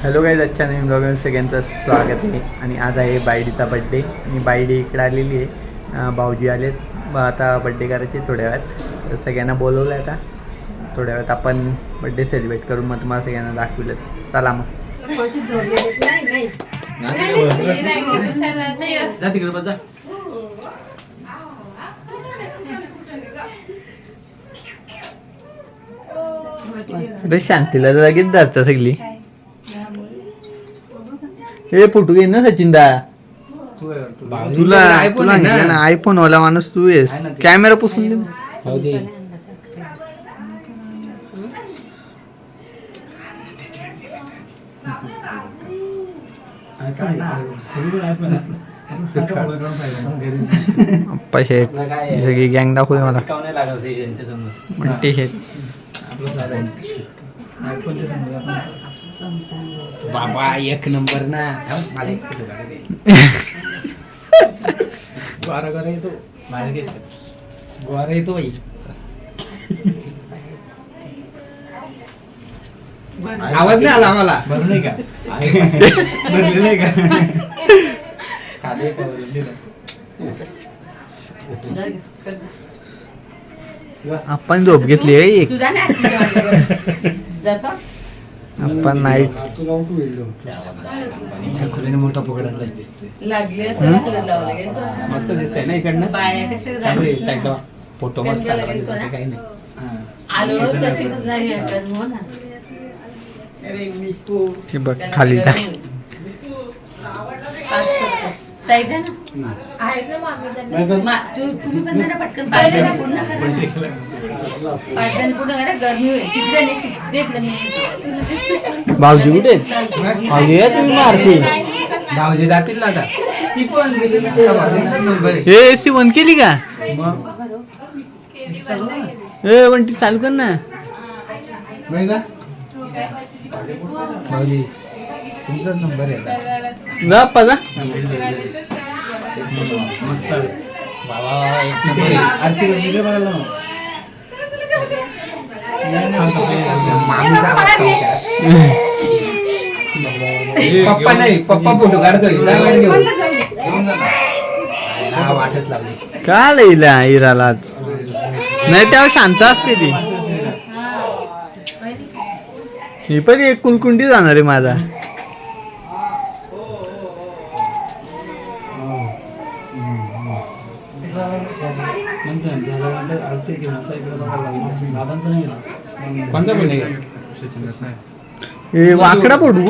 Hello guys, आजच्या नवीन ब्लॉगमध्ये सगळ्यांचं स्वागत आहे. आणि आज आहे बायडीचा बड्डे आणि बायडी इकडे आलेली आहे. भाऊजी आलेत आता बड्डे करायचे थोड्या वेळात, तर सगळ्यांना बोलवलं आहे. आता थोड्या वेळात आपण बड्डे सेलिब्रेट करून मग तुम्हाला सगळ्यांना दाखवलं. चला मग. अरे शांतीला लगेच जातं सगळी. हे फोटो घे ना सचिन दा. तुला आयफोन वाला माणूस तू आहेस. कॅमेरा पुसून दे. अप्पा शेठ सगळी गँग दाखवते मला. म्हणते शेठ बाबा एक नंबर ना. मला एक फोटो काढ दे. गोरा येतो. गोरा येतो बाई. आवाज नाही आला आम्हाला. भरून नाही का? भरले नाही का? आपण झोप घेतली आहे एक. आपण नाईट मोठा पकडायला मस्त दिसतंय ना इकडनं. फोटो मस्त काही नाही. बघ खाली टाक. भाऊजी कुठे? तुम्ही मारते. भाऊजी जातील ना आता. हे शिवण केली का? ए वंटी चालू कर ना. भाऊजी तुमचाच नंबर आहे. जा पजा. मस्त बाबा एक नंबर. आरती वगैरे बघायला पप्पा नाही. पप्पा फोटो काढतोय. वाटत लागली का लईला हिराला नाही तेव्हा शांत असते ती. ही पण एक कुलकुंडी जाणार आहे माझा. वाकडा फोटो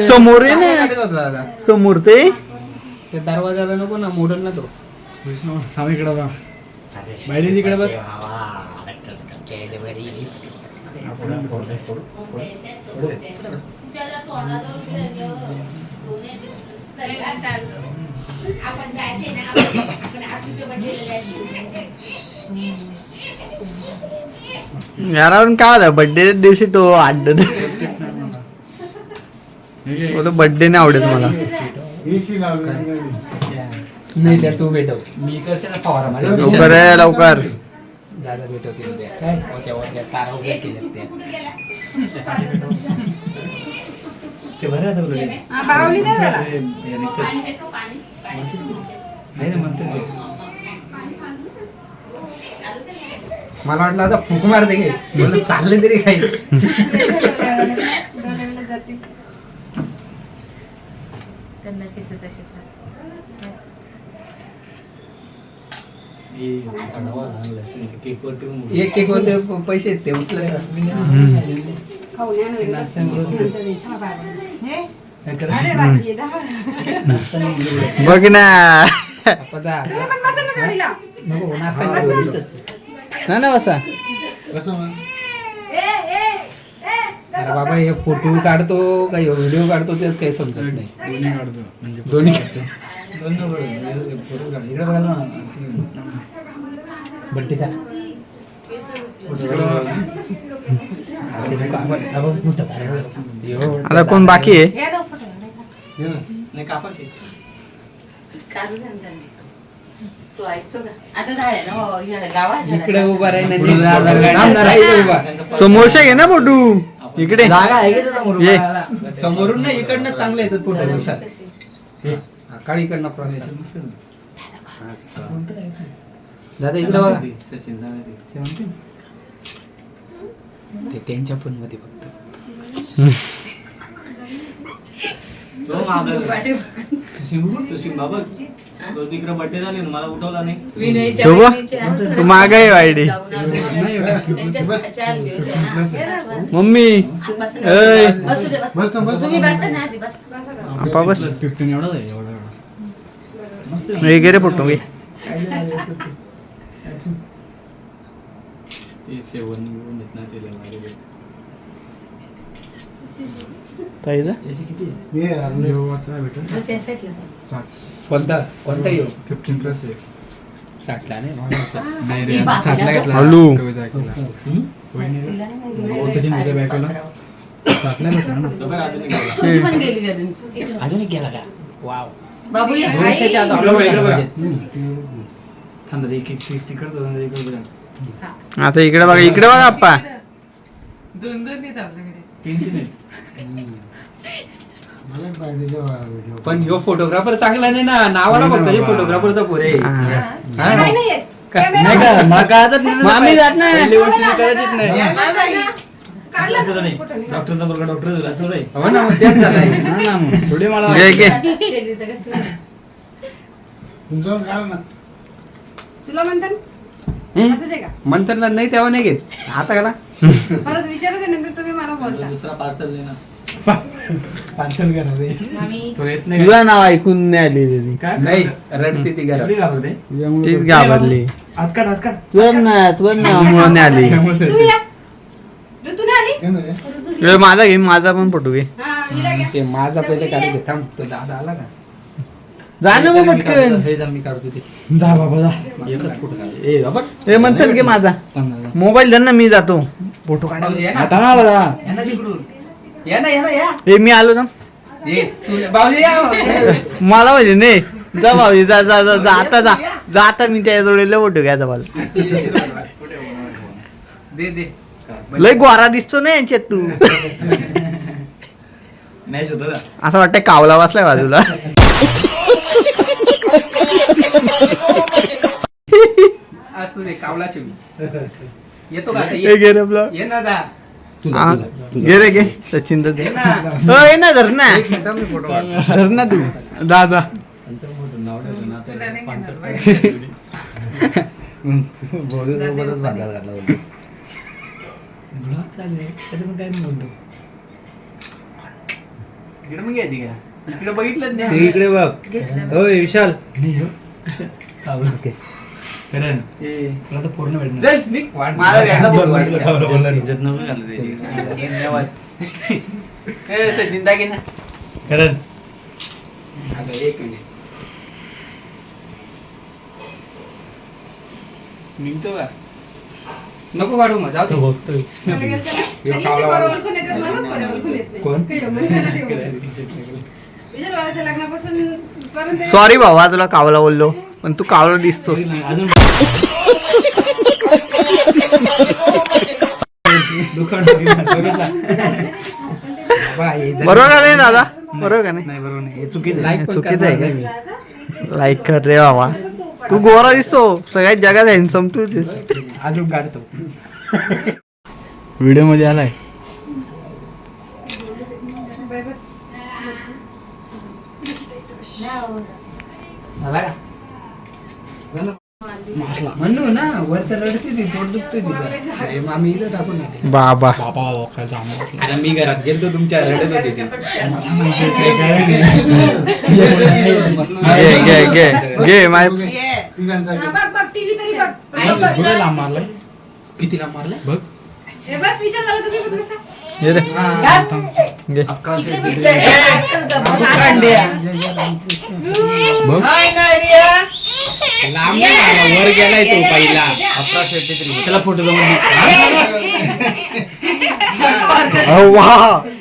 समोर आहे ना. समोर ते दरवाजाला नको ना. मोडल ना तो. इकडे बघ. बायडी तिकडे बघ. यारावरून काय होता बर्थडे दिवशी तो आड्ड. बर्थडे नाही आवडत मला. नाही त्या तू भेटव. मी करते ना फवारा मला. लवकर आहे लवकर. दादा भेटवतील त्या तारा उभ्या केल्या ते बरं मला वाटलं आता फुक मारते घे. मला चालले तरी काही. एक केक वरती पैसे आहेत ते उचलत असले. बघ ना. ना बसा. अरे बाबा हे फोटो काढतो का व्हिडिओ काढतो तेच काही समजत नाही. दोन्ही काढतो. बड्डे का आता कोण बाकी आहे? इकडे उभा राही समोसा घे ना फोटो. इकडे जागा आहे का समोर ये. समोरून नाही इकडनं चांगले येतात फोटो विशाल काळी इकडनं क्रॉस दादा इकडे बघा ते त्यांच्या फोन मध्ये फक्त तिकडे बर्थडे झाले ना मला उठवला नाही. तू माग आहे वाईडी मम्मी ऐ. आपा बस 15 एवढा आहे एवढा हे घे रे फोटो घे ते सेवन घेऊन येत ना ते लय ताईचा कोणता कोणता येऊ 15 प्लस आहे 60 ला नाही नाही रे 60 ला घेतला हॅलो. कविता ऐकायला. सचिन विजय बायकोला 60 ला भेटला ना अजून एक गेला का वाव बाबूला दोनशेच्या आत इकडं बघ, इकडं बघ. हम्म. थांब दादा, एक तिकडचं जाऊन इकडं बघा. आता इकडे बघा इकडे बघा आप्पा तीन आहेत. पण ह्यो फोटोग्राफर चांगला नाही ना नावाला फक्त हे फोटोग्राफरचा पोरे नाही का मला कळतच नाही ना. आम्ही जात नाही. पहिली गोष्ट मी करायचीच नाही असं तर नाही. डॉक्टरचा बरोबर डॉक्टर झाला असं नाही. हो ना मग तेच झालंय हा ना मग. थोडी मला घे घे तुला म्हणतात हम्म? असंच आहे का मंथनला नाही तेव्हा नाही घेत आता गेला परत विचारू दे नंतर तुम्ही मला बोलता दुसरा पार्सल दे ना. पार्सल करा रे. आम्ही तो येत नाही तुझं नाव ऐकून नाही आली त्याची काय नाही रडते ती घरात एवढी घाबरते तीच घाबरली आत काढ आत काढ तुझं नावामुळे नाही आली तू या ऋतू नाही आली ऋतू ए, माझा घे माझा पण फोटो घे हा हिला घ्या ते माझा पहिले काढू दे थांब तो दादा आला का जा ना मग मी काढतो, पटकन हे जर मी काढतो ते जा बाबा जा एकच फोटो काढ ए बाबा हे म्हणतात की माझा मोबाईल धर ना मी जातो फोटो काढा भाऊजी, ये ना. आता ना बघा या ना तिकडून या ना या ना या हे मी आलो ना ये तू भाऊजी या मला म्हणजे नाही जा भाऊजी जा जा जा जा आता जा जा आता मी त्या जोडीला फोटो घ्यायचा मला दे दे लय गोरा दिसतो ना यांच्यात तू मॅच होतं का असं वाटतं कावला बसलाय बाजूला असू दे कावलाचे मी येतो का आता हे ये घे रे आपलं ये ना दा हा, घे रे घे सचिन तर दे ये ना हो ये ना धर ना एक मिनिट मी फोटो काढतो. धर ना तू दादा नाव ठेवलं ना आता पांचट सोबतच बांधायला लागला बोलतो. ब्लॉग चालू आहे त्याच्या पण काय नाही बोलतो इकडे मग येते का इकडे बघितलं तू इकडे बघ होय विशाल ओके करण नाही तुला तर पूर्ण भेटणार चल निघ वाट मला घ्यायला बोल, वाट. इज्जत नको घालू त्याची. धन्यवाद ए सचिन दा घे ना करण आता एक मिनिट निघतो का नको काढू मग जाऊ दे बघतोय मला गेलं तर सगळीचे कावला पोरं वाला. ओळखून येतात, मलाच पोरं ओळखून येत नाही. कोण? काही म्हणण्याला तेवढं. विजय बाबाच्या लग्नापासून पर्यंत सॉरी भावा तुला कावला बोललो पण तू कावला दिसतो अजून दुकान बा, हे जर- बरोबर का नाही दादा बरोबर का नाही नाही बरोबर नाही हे चुकीचं Like आहे पण चुकीचं आहे करणार का? नाही मी. लाईक कर रे बाबा तू गोरा दिसतो सगळ्यात जगात हॅन्डसम तू अजून काढतो व्हिडिओ मध्ये आलाय झाला का म्हणू ना वर तर रडते ती पोट दुखतोय तिचं हे आम्ही इथं टाकून येते. बाबा बाबा काय जाम अरे मी घरात गेलतो तुमच्या रडत होते ते घे घे घे घे माय बघ बघ टीव्ही तरी बघ बघ, बघ. लांब मारलाय किती लांब मारलं बघ हे बस विशाल झाला तुम्ही बघ बसा. घे रे घे लांब नाही मारला, वर गेलाय तो पहिला त्याला फोटो वा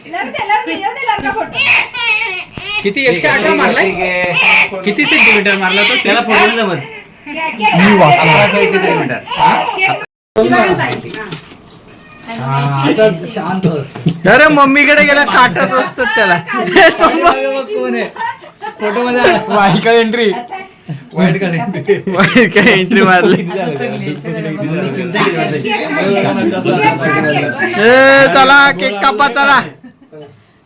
लढ दे, लढ दे, येऊ दे लढ का फोटो. किती 118 मारलाय किती सेंटीमीटर मारला तो त्याला फोटो नाही जमत केक- केक- मी वाचला. 11 सेंटीमीटर केक- केक- केक- आता शांत अरे मम्मीकडे गेला काटत असतात त्याला कोण आहे फोटो मध्ये वाईट एंट्री वाईट काढले वाईट एंट्री मारली ए चला केक कापा चला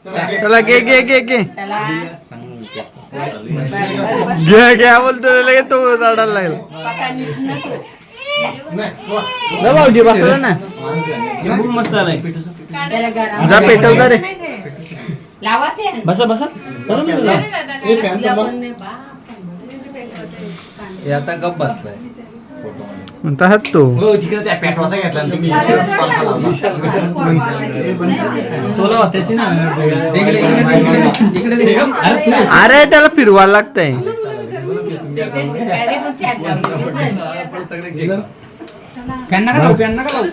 चला घे घे घे घे घ्या घ्या बोलतो लगेच तो रडायला लागला जा भाऊजी बसला ना मस्त आलाय जा पेटवता रे बसा बसा हे आता गप बसलाय म्हणतात तो हो तिकडे त्या पेट्रोलचा घेतला ना तुम्ही तुला त्याची ना इकडे इकडे इकडे इकडे अरे त्याला फिरवायला लागतंय फॅन नका लावू फॅन नका लावू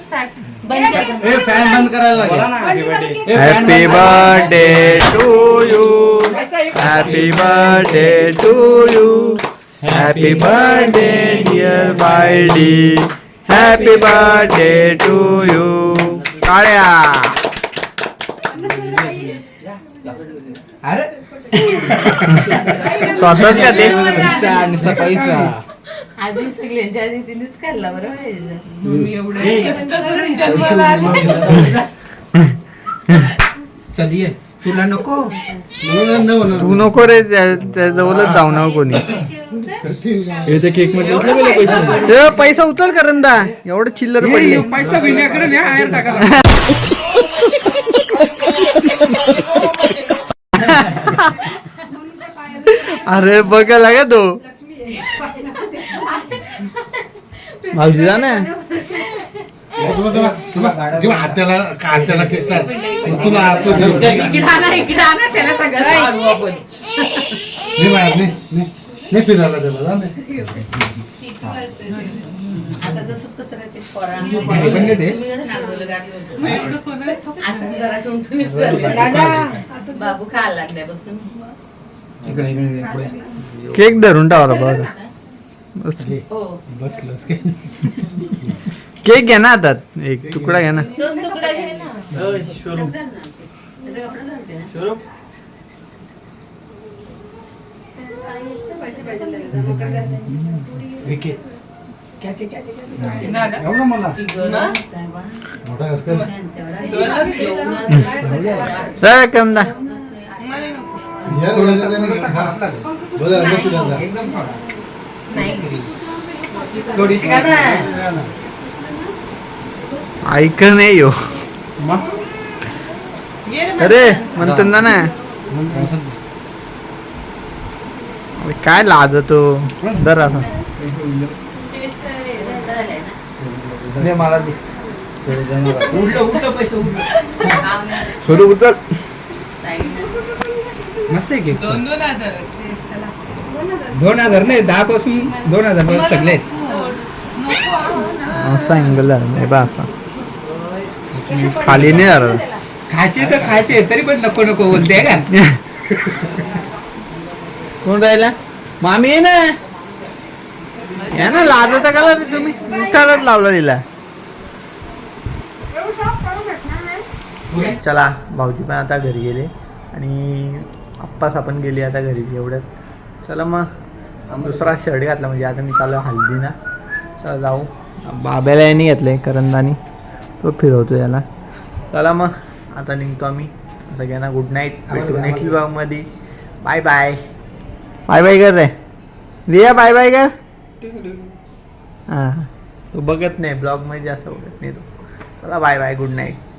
फॅन बंद करायला लागेल happy birthday to you happy birthday to you happy birthday dear बायडी हॅपी बर्थडे टू यू काळ्या अरे स्वतःच का ते पैसा नुसता पैसा आधी सगळ्यांच्या आधी तिनेच काढला बरं चल ये तुला नको तू नको रे त्याजवळच जाऊ ना कोणी केक मध्ये पैसा उचल करंदा एवढं चिल्लर पडले पैसा विण्याकडे न्या बाहेर टाकायला अरे बघा लागा तो भाऊजी जा ना आता जसं कसं राहते बाबू खायला लागल्यापासून केक धरून टावला बघा केक घ्या ना आता एक तुकडा घ्या ना दोन तुकडा घे ना पैसे चल कमदा थोडीशी का ना ऐक नाही यो अरे म्हणतो ना काय लाजतो दर आता मला स्वरूप उचल मस्त आहे केक 2000 नाही 10 पासून 2000 सगळे आहेत. असा अँगल आहे बा असा खाली नाही झाला खायचे तर खायचे तरी पण नको नको बोलते का कोण राहिला मामी आहे ना या ना लाजता का तुम्ही उठायलाच लावला दिला चला भाऊजी पण आता घरी गेले आणि आप्पास आपण गेले आता घरी एवढ्यात चला मग दुसरा शर्ट घातला म्हणजे आता मी चालू हल्दीना चला जाऊ बाब्याला यांनी घेतलंय करंदानी तो फिरवतो याला चला मग आता निघतो आम्ही सगळ्यांना गुड नाईट भेटू नेक्स्ट ब्लॉगमध्ये बाय बाय बाय बाय कर रे रिया बाय बाय कर हां तो बघत नाही ब्लॉगमध्ये जास्त बघत नाही तो चला बाय बाय गुड नाईट